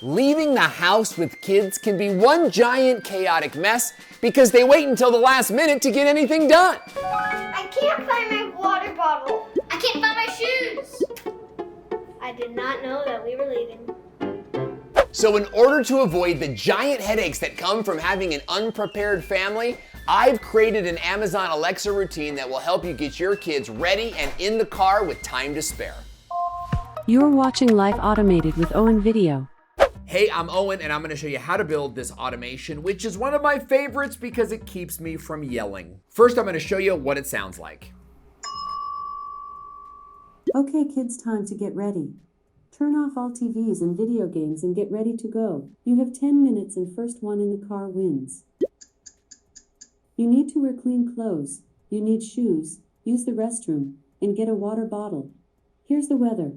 Leaving the house with kids can be one giant chaotic mess because they wait until the last minute to get anything done. I can't find my water bottle. I can't find my shoes. I did not know that we were leaving. So in order to avoid the giant headaches that come from having an unprepared family, I've created an Amazon Alexa routine that will help you get your kids ready and in the car with time to spare. You're watching Life Automated with Owen Video. Hey, I'm Owen, and I'm gonna show you how to build this automation, which is one of my favorites because it keeps me from yelling. First, I'm gonna show you what it sounds like. Okay, kids, time to get ready. Turn off all TVs and video games and get ready to go. You have 10 minutes and first one in the car wins. You need to wear clean clothes. You need shoes, use the restroom, and get a water bottle. Here's the weather.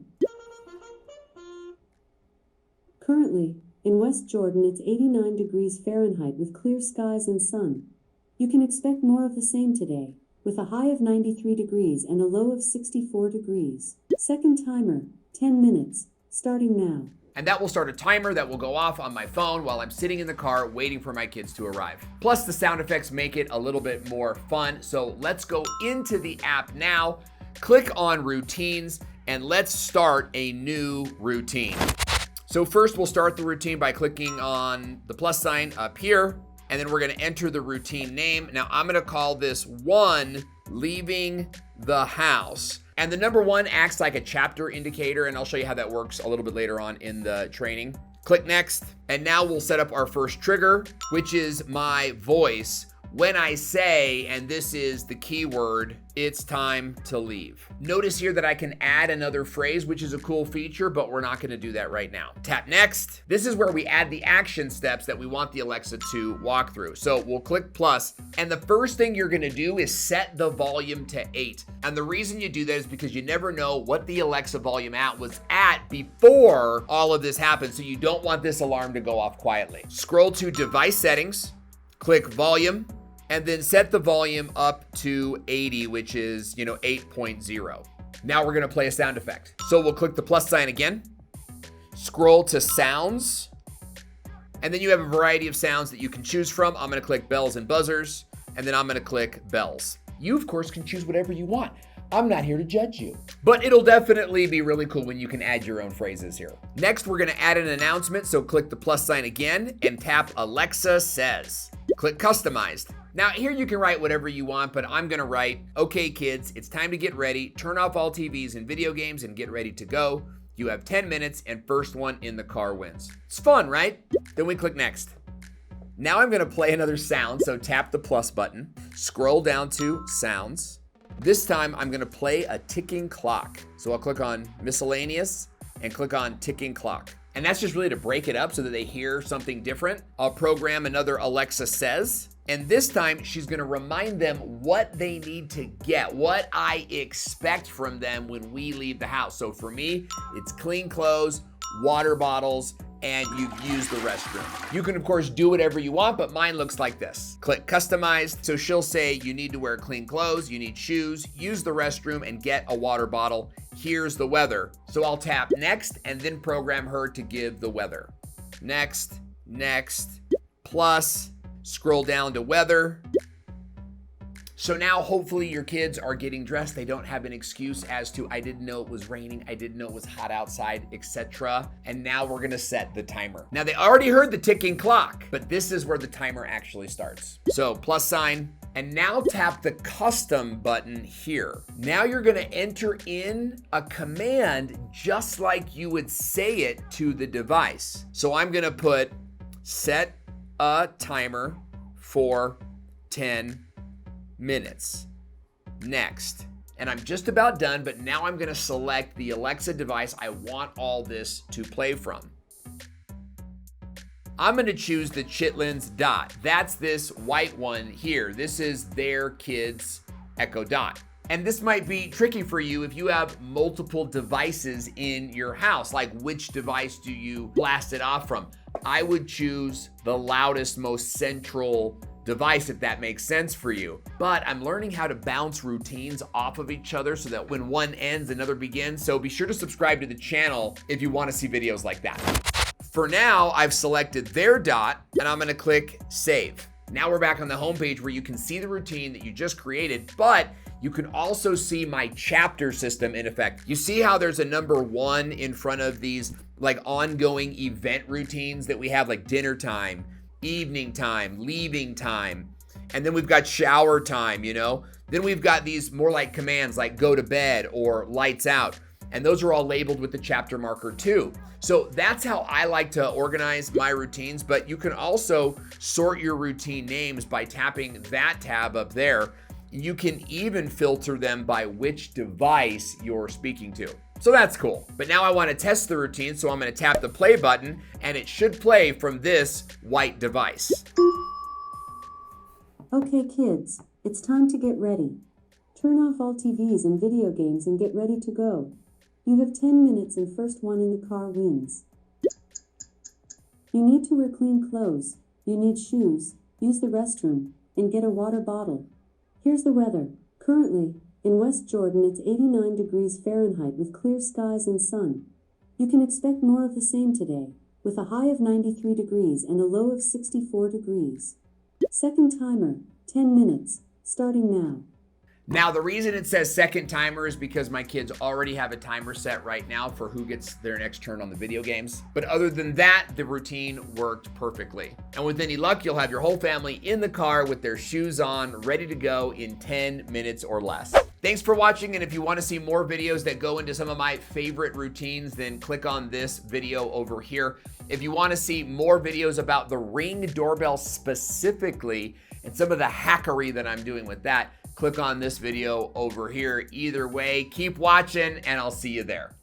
Currently, in West Jordan, it's 89 degrees Fahrenheit with clear skies and sun. You can expect more of the same today, with a high of 93 degrees and a low of 64 degrees. Second timer, 10 minutes, starting now. And that will start a timer that will go off on my phone while I'm sitting in the car waiting for my kids to arrive. Plus, the sound effects make it a little bit more fun. So let's go into the app now, click on routines, and let's start a new routine. So first we'll start the routine by clicking on the plus sign up here, and then we're gonna enter the routine name. Now I'm gonna call this 1, leaving the house. And the number 1 acts like a chapter indicator, and I'll show you how that works a little bit later on in the training. Click next, and now we'll set up our first trigger, which is my voice when I say, and this is the keyword, it's time to leave. Notice here that I can add another phrase, which is a cool feature, but we're not gonna do that right now. Tap next. This is where we add the action steps that we want the Alexa to walk through. So we'll click plus, and the first thing you're gonna do is set the volume to 8. And the reason you do that is because you never know what the Alexa volume was at before all of this happened, so you don't want this alarm to go off quietly. Scroll to device settings, click volume, and then set the volume up to 80, which is, 8.0. Now we're gonna play a sound effect. So we'll click the plus sign again, scroll to sounds, and then you have a variety of sounds that you can choose from. I'm gonna click bells and buzzers, and then I'm gonna click bells. You, of course, can choose whatever you want. I'm not here to judge you. But it'll definitely be really cool when you can add your own phrases here. Next, we're gonna add an announcement, so click the plus sign again and tap Alexa Says. Click Customized. Now here you can write whatever you want, but I'm gonna write, okay kids, it's time to get ready, turn off all TVs and video games and get ready to go. You have 10 minutes and first one in the car wins. It's fun, right? Then we click next. Now I'm gonna play another sound, so tap the plus button, scroll down to sounds. This time I'm gonna play a ticking clock. So I'll click on miscellaneous and click on ticking clock. And that's just really to break it up so that they hear something different. I'll program another Alexa Says, and this time she's gonna remind them what they need to get, what I expect from them when we leave the house. So for me, it's clean clothes, water bottles, and you've used the restroom. You can of course do whatever you want, but mine looks like this. Click customized, so she'll say you need to wear clean clothes, you need shoes, use the restroom, and get a water bottle. Here's the weather. So I'll tap next and then program her to give the weather. Next, plus, scroll down to weather. So now hopefully your kids are getting dressed. They don't have an excuse as to, I didn't know it was raining, I didn't know it was hot outside, etc. And now we're gonna set the timer. Now they already heard the ticking clock, but this is where the timer actually starts. So plus sign, and now tap the custom button here. Now you're gonna enter in a command just like you would say it to the device. So I'm gonna put set a timer for 10 minutes. Next. And I'm just about done, but now I'm gonna select the Alexa device I want all this to play from. I'm gonna choose the Chitlins Dot. That's this white one here. This is their kids' Echo Dot. And this might be tricky for you if you have multiple devices in your house. Like, which device do you blast it off from? I would choose the loudest, most central device if that makes sense for you. But I'm learning how to bounce routines off of each other so that when one ends, another begins. So be sure to subscribe to the channel if you want to see videos like that. For now, I've selected their dot and I'm gonna click save. Now we're back on the homepage where you can see the routine that you just created, but you can also see my chapter system in effect. You see how there's a number 1 in front of these like ongoing event routines that we have, like dinner time, evening time, leaving time, and then we've got shower time, you know? Then we've got these more like commands like go to bed or lights out. And those are all labeled with the chapter marker too. So that's how I like to organize my routines, but you can also sort your routine names by tapping that tab up there. You can even filter them by which device you're speaking to. So that's cool. But now I want to test the routine, so I'm going to tap the play button and it should play from this white device. Okay, kids, it's time to get ready. Turn off all TVs and video games and get ready to go. You have 10 minutes and first one in the car wins. You need to wear clean clothes, you need shoes, use the restroom, and get a water bottle. Here's the weather. Currently, in West Jordan it's 89 degrees Fahrenheit with clear skies and sun. You can expect more of the same today, with a high of 93 degrees and a low of 64 degrees. Second timer, 10 minutes, starting now. Now, the reason it says second timer is because my kids already have a timer set right now for who gets their next turn on the video games. But other than that, the routine worked perfectly. And with any luck, you'll have your whole family in the car with their shoes on, ready to go in 10 minutes or less. Thanks for watching, and if you want to see more videos that go into some of my favorite routines, then click on this video over here. If you want to see more videos about the Ring Doorbell specifically and some of the hackery that I'm doing with that, click on this video over here. Either way, keep watching and I'll see you there.